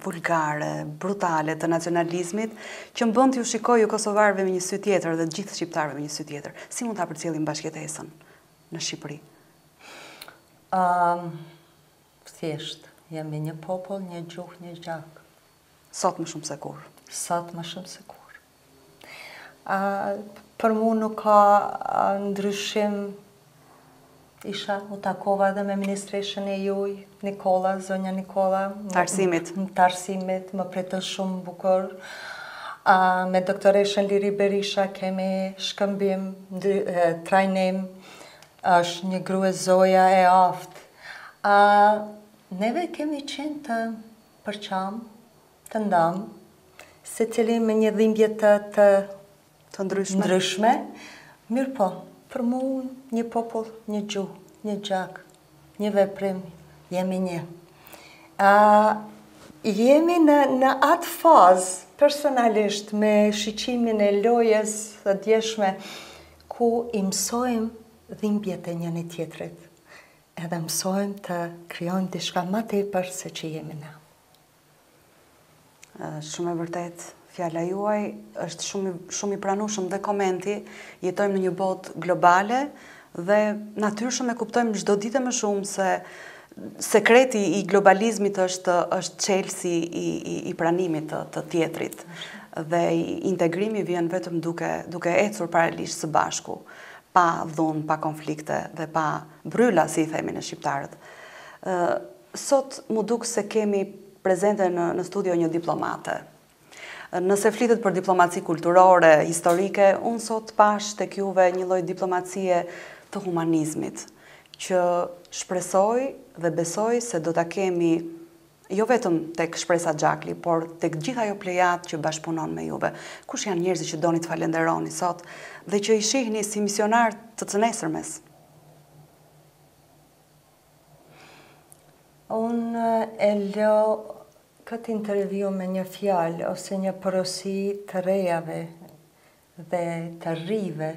vulgare, brutale të nacionalizmit, që më bën t'ju shikoj ju kosovarëve me një sy tjetër dhe gjithë shqiptarëve me një sy tjetër. Si mund ta përcjellim bashkëjetesën në Shqipëri?
Thjesht, jemi një popull, një gjuhë, një gjak.
Sot më shumë se kur.
Sot më shumë se kur. Për mu nuk ka ndryshim. Isha u takova dhe me ministreshën e juj, Nikola, zonja Nikola.
Të arsimit.
Të arsimit, më pretën shumë bukur. Me doktoreshën Liri Berisha kemi shkëmbim, trajnim, është një grue zoja e aftë. Neve kemi qenë të përqam, të ndam, se cili me një dhimbje të ndryshme. Mirë po, për mu një popull, një gjuhë, një gjak, një veprim, jemi një. Jemi në atë fazë, personalisht, me shiqimin e lojës të djeshme, ku i mësojmë dhimbjet e njëri tjetrit, edhe mësojmë të krijojmë diçka më tepër se që jemi ne.
Shumë e vërtet, fjala juaj është shumë i pranueshëm dhe komenti. Jetojmë në një botë globale dhe natyrshëm e kuptojmë çdo ditë më shumë se sekreti i globalizmit është çelësi i pranimit të tjetrit dhe integrimi vjen vetëm duke ecur paralelisht së bashku. pa dhunë, pa konflikte dhe pa bryla, si i themi në shqiptarët. Sot mu duk se kemi prezente në studio një diplomate. Nëse flitet për diplomaci kulturore, historike, unë sot pash tek juve një lloj diplomacie të humanizmit, që shpresoj dhe besoj se do ta kemi jo vetëm tek Shpresa Xhakli, por tek gjithë ajo plejat që bashkëpunon me juve. Kush janë njerëzit që doni të falenderoni sot dhe që i shihni si misionar të nesërmes?
Unë e lë këtë intervju me një fjalë ose një porosi të rejave dhe të rrive.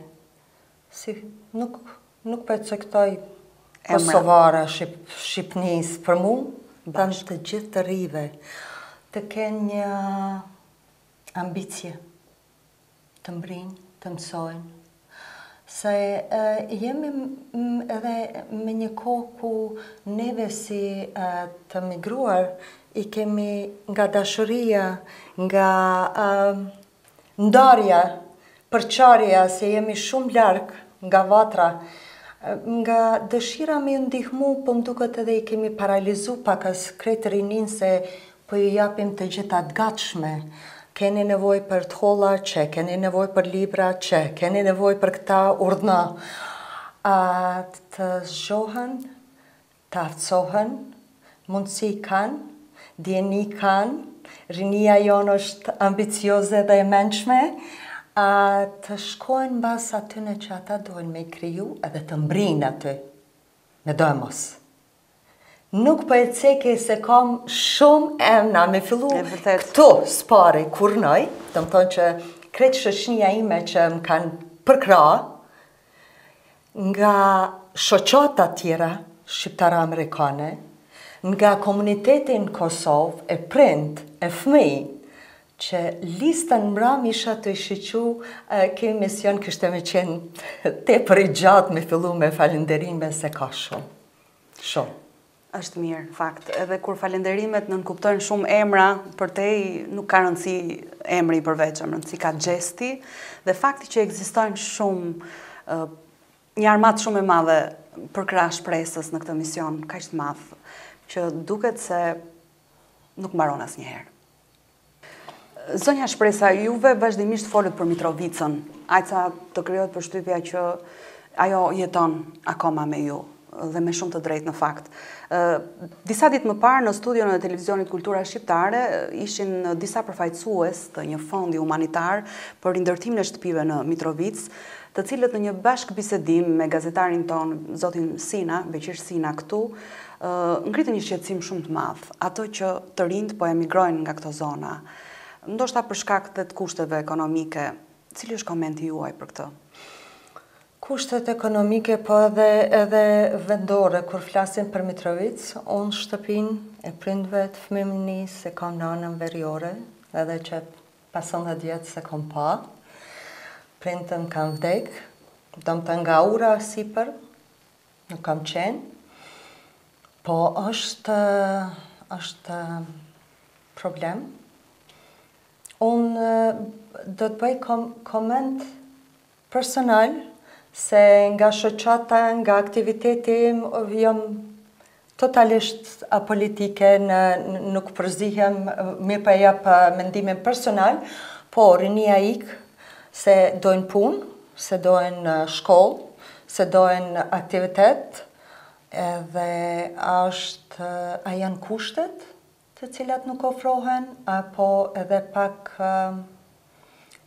Si nuk përcektoj Kosovara, Shqipnis për mu, tanë të gjithë të rrive, të kenë një ambicje, të mbrinj, të mësojnë. Se jemi edhe me një kohë ku neve si të migruar, i kemi nga dashuria, nga ndarja, përqarja, se jemi shumë larg nga vatra, nga dëshira me ndihmu, po më duket edhe i kemi paralizu pakas kretë rinin se po ju japim të gjitha të gatshme. Keni nevoj për të holla që, keni nevoj për libra që, keni nevoj për këta urdhna. Të zgjohen, të aftësohen, mundësi kanë, djeni kanë, rinia jonë është ambicioze dhe e mençme, të shkojnë mbas atyne që ata dojnë me i kriju edhe të mbrinë aty, me dojnë mos. Nuk për e ceke se kam shumë emna me fillu këto spare kur nëj, të më thonë që kretë shoqënia ime që më kanë përkra, nga shoqata tjera shqiptara-amerikane, nga komunitetin Kosovë, e prind, e fëmij, që listën mbram isha të shiqu, kemi mision kështë me qenë te për i gjatë me fillu me falenderime se ka shumë. Shumë.
Është mirë, fakt. Edhe kur falenderimet nënkuptojnë shumë emra, për te nuk ka rëndësi emri i përveçëm, rëndësi ka gjesti, dhe fakti që ekzistojnë shumë, një armat shumë e madhe për krah shpresës në këtë mision, ka ishtë madhë, që duket se nuk mbaron asnjëherë. Zonja Shpresa, juve vazhdimisht folët për Mitrovicën, ajca të krijohet përshtypja që ajo jeton akoma me ju, dhe me shumë të drejtë në fakt. Disa ditë më parë në studion e televizionit Kultura Shqiptare ishin disa përfaqësues të një fondi humanitar për rindërtimin e shtëpive në Mitrovic, të cilët në një bashkëbisedim me gazetarin ton, zotin Sina, Beqir Sina këtu, ngritën një shqetësim shumë të madh, ato që të rinjt po emigrojnë nga këto zona. Ndoshta për shkak të kushteve ekonomike, cili është komenti juaj për këtë?
Kushtet ekonomike, po edhe vendore, kur flasim për Mitrovic, unë shtëpin e prindve të fëmijës se kam nanën veriore, edhe që 15 vjetë se kam pa. Prindën kam vdek, do më të nga ura sipër, nuk kam qenë, po është problem. Unë do të bëj koment personal, se nga shoqata, nga aktiviteti jam totalisht apolitike, nuk përzihem, mirë pa jap mendimin personal, po rinia ikë se dojnë punë, se dojnë shkollë, se dojnë aktivitet, edhe a janë kushtet të cilat nuk ofrohen, apo edhe pak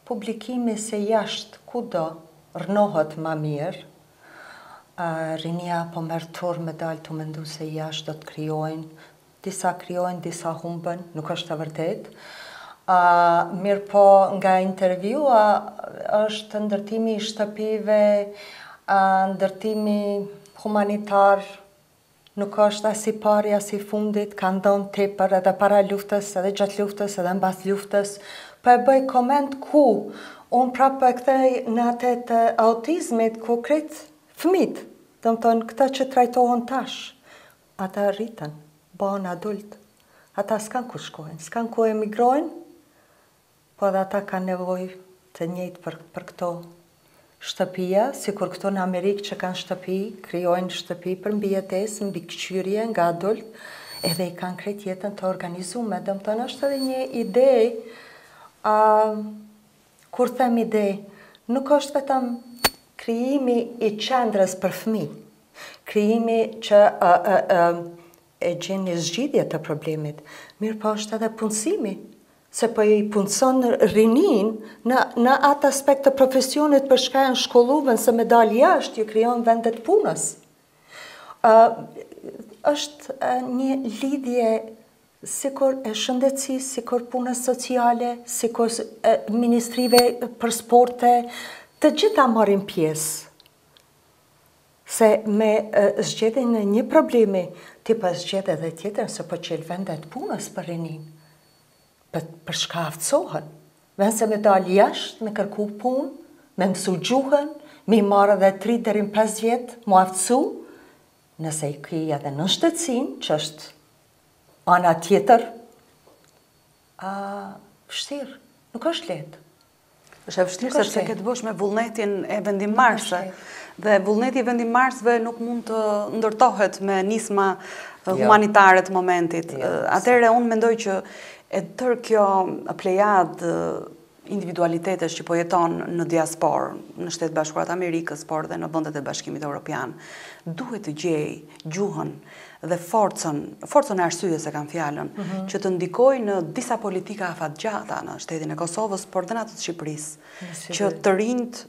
publikimi se jashtë kudo rënohet ma mirë, rinia po merr turr me dalë të mendu se jashtë do të krijojnë, disa humbën, nuk është e vërtet. Mirë po nga intervjua është ndërtimi i shtëpive, ndërtimi humanitar, nuk është as i pari as i fundit, ka ndonë tepër edhe para luftës, edhe gjatë luftës, edhe mbas luftës. Po e bëj koment ku unë prapë e kthej në atë të autizmit, ku kretë fëmit, do më thonë këta që trajtohen tash, ata rritën, bëhen adult, ata s'kan ku shkojnë, s'kan ku emigrojnë, po dhe ata kanë nevoj të njëjtë për këto shtëpia, si kur këto në Amerikë që kanë shtëpi, krijojnë shtëpi për mbijetesë, mbi këqyrje nga adult, edhe i kanë krejt jetën të organizume. Domethënë është edhe një ide, kur them ide, nuk është vetëm krijimi i qendrës për fëmijë, krijimi që e gjen një zgjidhje të problemit, mirë po është edhe punësimi, se po i punëson rinin në atë aspekt të profesionit për shka janë shkolluven se me dalë jashtë ju krijon vendet punës. Është një lidhje sikur e shëndetësisë, sikur punës sociale, sikur ministrive për sporte, të gjitha marrin pjesë. Se me zgjedhjen e një problemi, ti po zgjedh edhe tjetër se po qel vendet punës për rinin. Për shka aftësohen. Vend se me dalë jashtë, me kërku punë, me mësu gjuhën, me i marrë edhe 3 deri në 5 vjetë, mu aftësu, nëse i ki edhe në shtetësin, që është ana tjetër, vështirë, nuk është lehtë.
Është e vështirë sepse ke të bësh me vullnetin e vendimarrësve. Dhe vullneti i vendimarrësve nuk mund të ndërtohet me nisma humanitare të momentit. Atëherë unë mendoj që e tërë kjo plejad individualitetesh që po jeton në diasporë, në Shtetet Bashkuara të Amerikës, por dhe në vendet e Bashkimit Evropian, duhet të gjej gjuhën dhe forcën e arsyes e kanë fjalën, që të ndikojë në disa politika afatgjata në shtetin e Kosovës, por dhe në atë të Shqipërisë, që të rinjt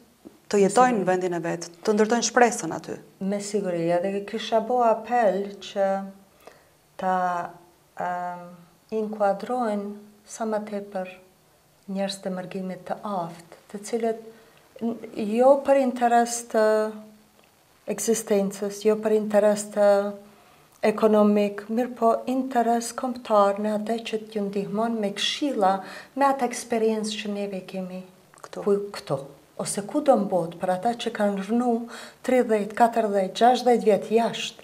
të jetojnë në vendin e vetë, të ndërtojnë shpresën aty.
Me siguri, edhe kisha bo apel që ta inkuadrojnë sa më tepër njerëz të mërgimit të aftë, të cilët jo për interes të ekzistencës, jo për interes të ekonomik, mirë po interes kombëtar në atë që t'ju ndihmon me këshilla, me atë eksperiencë që neve kemi këtu. Ose ku do në botë, për ata që kanë rënu 30, 40, 60 vjetë jashtë,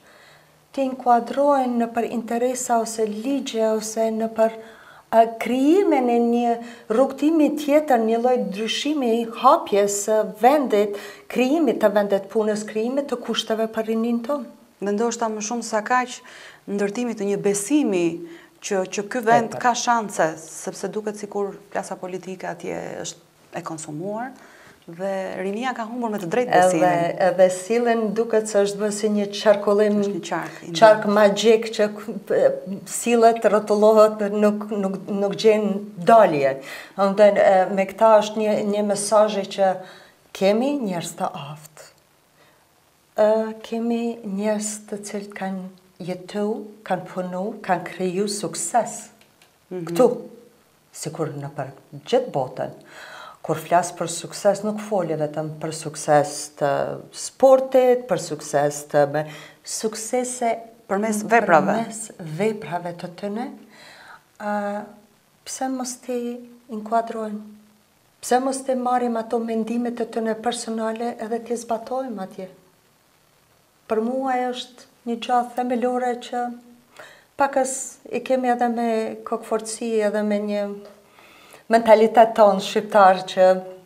të inkuadrojnë në për interesa ose ligje, ose në për krijimin e një rrugtimi tjetër, një lloj ndryshimi hapjes vendit, krijimit të vendet punës, krijimit të kushteve për rinin tonë.
Ndoshta më shumë sa kaq ndërtimit të një besimi që ky vend ka shanse, sepse duket sikur klasa politike atje është e konsumuar dhe rinia ka humbur me të drejtë besimin.
Edhe sillen duket se është bërë si një qarkullim, qark magjik që sillet, rrotullohet, nuk gjen dalje. Me këta është një mesazh që kemi njerëz të aftë. Kemi njerëz të cilët kanë jetu, kanë punu, kanë kriju sukses. Këtu, sikur në për gjithë botën. Kur flas për sukses, nuk folje vetëm për sukses të sportit, për sukses të suksese
përmes veprave.
Përmes veprave të tyre. Pse mos t'i inkuadrojmë? Pse mos t'i marrim ato mendimet të tyre personale edhe t'i zbatojmë atje? Për mua është një gjatë themelore që pakës i kemi edhe me kokëfortësi, edhe me një mentalitet tonë shqiptar që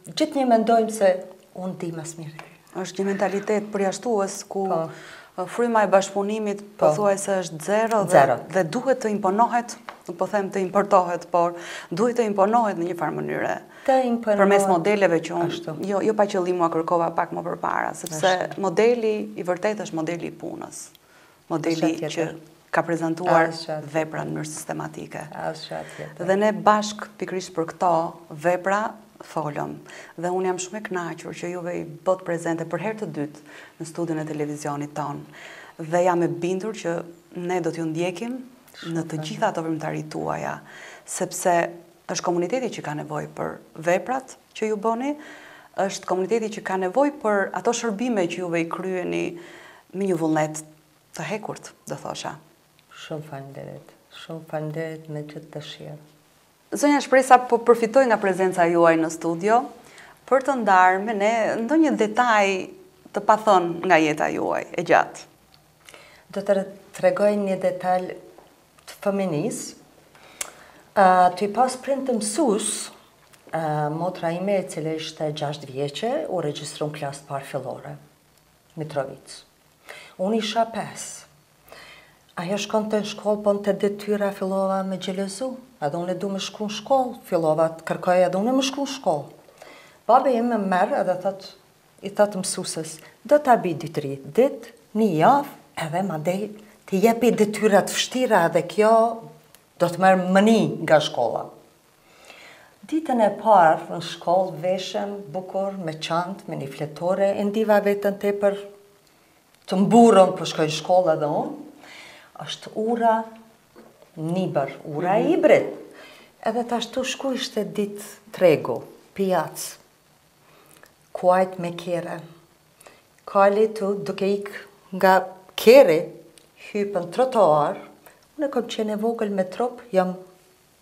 gjithë një mendojmë se unë di mas mirë.
Është një mentalitet përjashtues ku fryma e bashkëpunimit pothuajse është zero dhe duhet të imponohet, nuk po them të importohet, por duhet të imponohet në një farë mënyre. Përmes modeleve që unë jo pa qëllim mua kërkova pak më përpara, sepse modeli i vërtet është modeli i punës. Modeli që ka prezentuar vepra në mënyrë sistematike. Dhe ne bashk pikërisht për këto vepra folëm. Dhe unë jam shumë e kënaqur që juve i bët prezente për herë të dytë në studion e televizionit ton. Dhe jam e bindur që ne do t'ju ndjekim në të gjitha ato veprimtarit tuaja, sepse është komuniteti që ka nevojë për veprat që ju bëni, është komuniteti që ka nevojë për ato shërbime që juve i kryeni me një vullnet të hekurt, do thosha.
Shumë falënderit me gjithë dëshirë.
Zonja Shpresa, po përfitoj nga prezenca juaj në studio për të ndarë me ne ndonjë detaj të pathën nga jeta juaj e gjatë.
Do të tregoj një detaj të fëminis. Të i pas prind të mësus, motra ime, e cila ishte 6 vjeqe, u regjistron klasë parë fillore, Mitrovic. Unë isha 5. Ajo shkon të në shkollë, po në të detyra fillova me gjelëzu. Edhe unë e du me shku në shkollë, fillova të kërkoj edhe unë me shku në shkollë. Babe im me merë edhe i thotë mësusës, do të abi 2-3 ditë, një javë, edhe ma dej të jepi detyrat fështira edhe kjo do të merë mëni nga shkolla. Ditën e parë në shkollë veshëm, bukur, me çantë, me një fletore, e ndiva vetën tepër të mburën për shkoj në shkollë edhe unë. Është ura nibër, ura hibrit. Edhe të ashtu shku ishte ditë tregu, pijac, kuajt me kere. Kali tu duke ik nga kere, hypën trotuar, unë kom qenë e vogël me trop,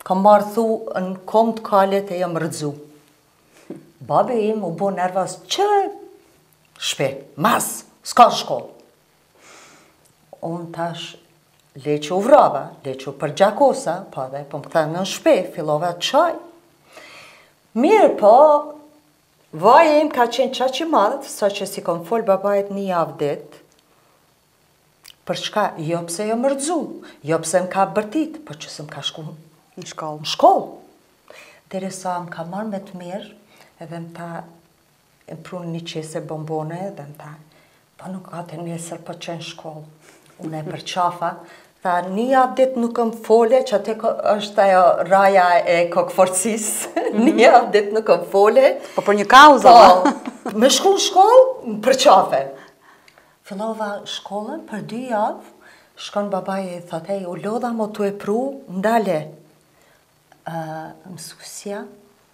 kam marrë thu në kom të kalit e jam rëdzu. Babe im u bo nervas që shpe, mas, s'ka shkollë. Unë tash leqë u vrava, leqë u përgjakosa, po dhe po më këta në shpe, fillova të qaj. Mirë po, vaj im ka qenë qaq i madhë, sa që si kom folë babajt një javë ditë, për shka, jo pse jo mërëdzu, jo pse më ka bërtit, për që se më ka shku
në shkollë.
Në shkollë. Dere sa më ka marrë me të mirë, edhe më ta, më prunë një qese bombone, edhe më ta, pa nuk ka të njësër për që në shkollë. Unë e për qafa, tha një javë ditë nuk më fole, që atë është ajo raja e kokëforcis, një javë ditë nuk më fole.
Po për një kauza,
po, me shku në shkollë, më për qafe. Fillova shkollën për 2 javë, shkon babaj e thotë, u lodha mo tu e pru, ndale. Mësusja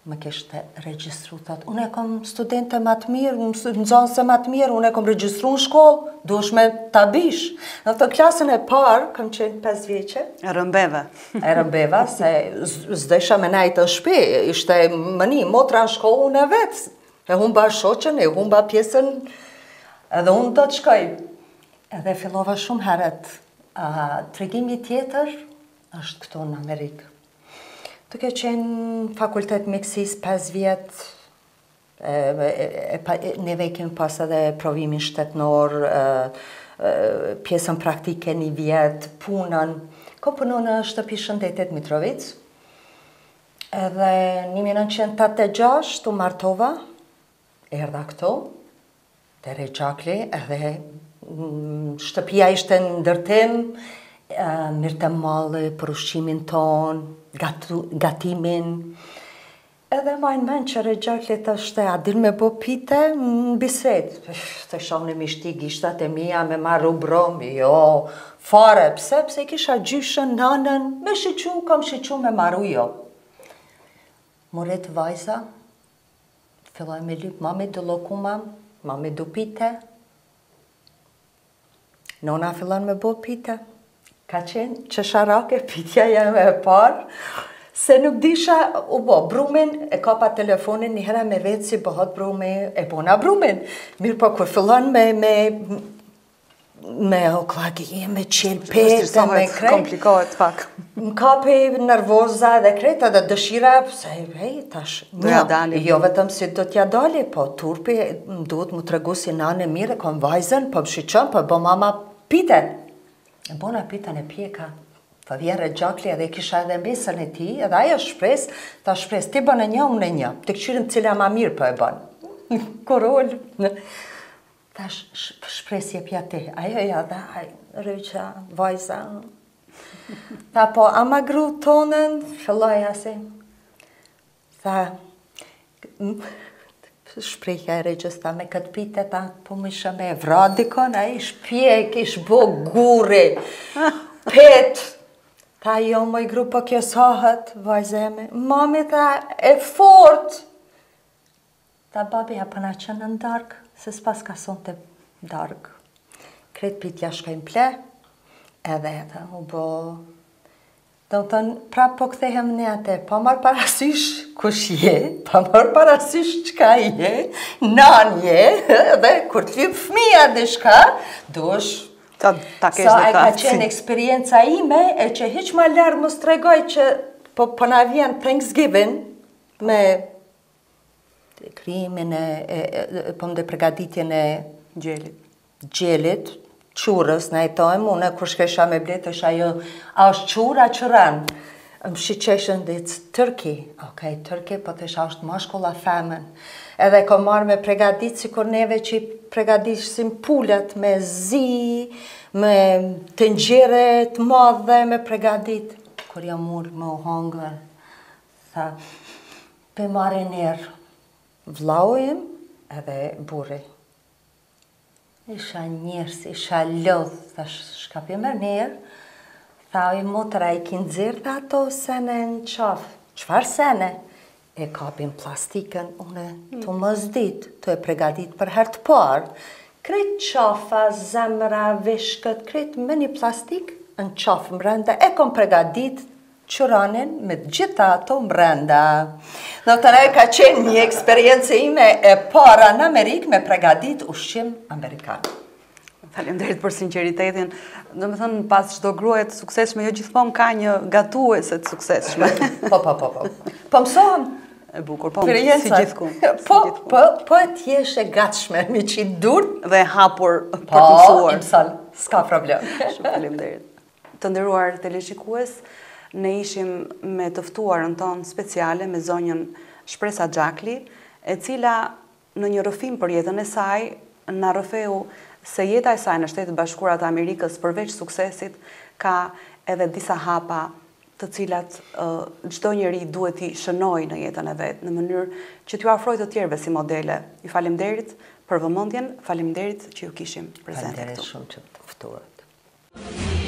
më kishte regjistru, thotë, unë e kom studente ma të mirë, nëzonëse ma të mirë, unë e kom regjistru në shkollë, duesh me ta bish. Në të klasën e parë, kam qenë 5 vjeqe.
E rëmbeve.
E rëmbeva, se zdesha me najtë në shpi, ishte mëni, motra në shkollë, unë e vetë. E humba shoqen, e humba pjesën, edhe unë do të shkoj. Edhe fillova shumë heret. Tregimi tjetër është këto në Amerikë. Duke qenë fakultet mjekësisë 5 vjetë, neve kemi pas edhe provimin shtetnor, pjesën praktike 1 vjetë, punën. Ko punu në shtëpi shëndetit Mitrovic. Edhe 1986 u martova, erdha këto, të Rejaqli, edhe shtëpia ishte në ndërtim, mirë të malli për ushqimin ton, gatimin. Edhe majnë men që Rejaqli të shte, a din me bo pite në biset. Të shonë në mishti gishtat e mija me marru bromi, jo, fare, pse kisha gjyshën, nanën, me shiqu, kam shiqu me marru jo. Moret vajza, filloj me lyp, mami du lokuma, mami du pite. Nona fillon me bo pite. Ka qenë që sharake, pitja jam e parë, se nuk disha, u bo, brumin, e kapa telefonin, një hera me vetë si bëhot brumin, e bona brumin. Mirë po, kur fillon me oklagi, me qelpete, me krejt.
Komplikohet pak.
Më kapi nervoza dhe krejt, edhe dëshira, se hej, tash, jo vetëm si do t'ja dali, po turpi, më duhet më tregu si nane mire, kom vajzen, po më shiqon, po bo mama pite. E bona pitën e pjeka, të vjen Rejaqli edhe kisha edhe mesën e ti, edhe ajo shpres, ta shpres, ti bën e një, unë e një, të këqyrim cila ma mirë për e bën. Korol. Ta shpres je pja ti, ajo ja dhe, rëqa, vajza. Ta po, ama gru tonën, filloj asi. Ta, shprejhja e regjës ta me këtë pite ta, po më isha me vradikon, a ish pjek, ish bo guri, pet. Ta jo moj gru po kjo sahet, vajzeme, mami ta e fort. Ta babi ja përna qenë në dark, se s'pas ka son të dark. Kretë pitja shkojnë ple, edhe u bo... Do të thënë, prapë po kthehem në atë, pa marrë parasysh kush je, pa marrë parasysh qka je, nan je, dhe kur të lyp fëmija dhe shka, dush...
Sa
e ka qenë eksperienca ime, e që hiq ma lërë më stregoj që po na vjen Thanksgiving me krijimin po më dhe përgatitjen e
gjelit,
qurës, në jetojmë, une kur shkesha me bletë, është ajo, a është qura qëran? Më shiqeshën dhe it's Turkey. Okej, Turkey, po të isha është mashkulla femen. Edhe ko marrë me pregadit, si kur neve që i pregadishim pullet me zi, me të ngjire të madhe, me pregadit. Kur jam murë me u hongër, tha, pe marrë njerë, vlaujim edhe burri. Isha njërës, isha lodhë, thash, shkapi mërë njerë, tha oj motra i kinë dzirë dhe ato sene në qafë. Qfar sene? E kapin plastikën, une të mëzdit, të e pregadit për herë të parë. Kret qafa, zemra, vishkët, kret me një plastik në qafë mrenda, e kom pregadit quranin me gjitha ato mrenda. Në të ne ka qenë një eksperiencë ime e para në Amerikë me pregadit ushqim Amerikan.
Faleminderit për sinqeritetin. Do me thënë, pas çdo gruaje të suksesshme, jo gjithmonë ka një gatuese të suksesshme.
Po. Po mësohem.
E bukur, po si gjithkund.
Po e t'jesh e gatshme, mi që i dur.
Dhe hapur për të mësuar.
Po, imsal, s'ka problem.
Shumë faleminderit. Të nderuar teleshikues, ne ishim me të ftuarën tonë speciale me zonjën Shpresa Xhakli, e cila në një rrëfim për jetën e saj na rrëfeu se jeta e saj në Shtetet Bashkuara të Amerikës përveç suksesit ka edhe disa hapa të cilat çdo njeri duhet t'i shënojë në jetën e vet në mënyrë që t'ju afrojë të tjerëve si modele. Ju faleminderit për vëmendjen, faleminderit që ju kishim prezente këtu.
Faleminderit shumë që të ftuat.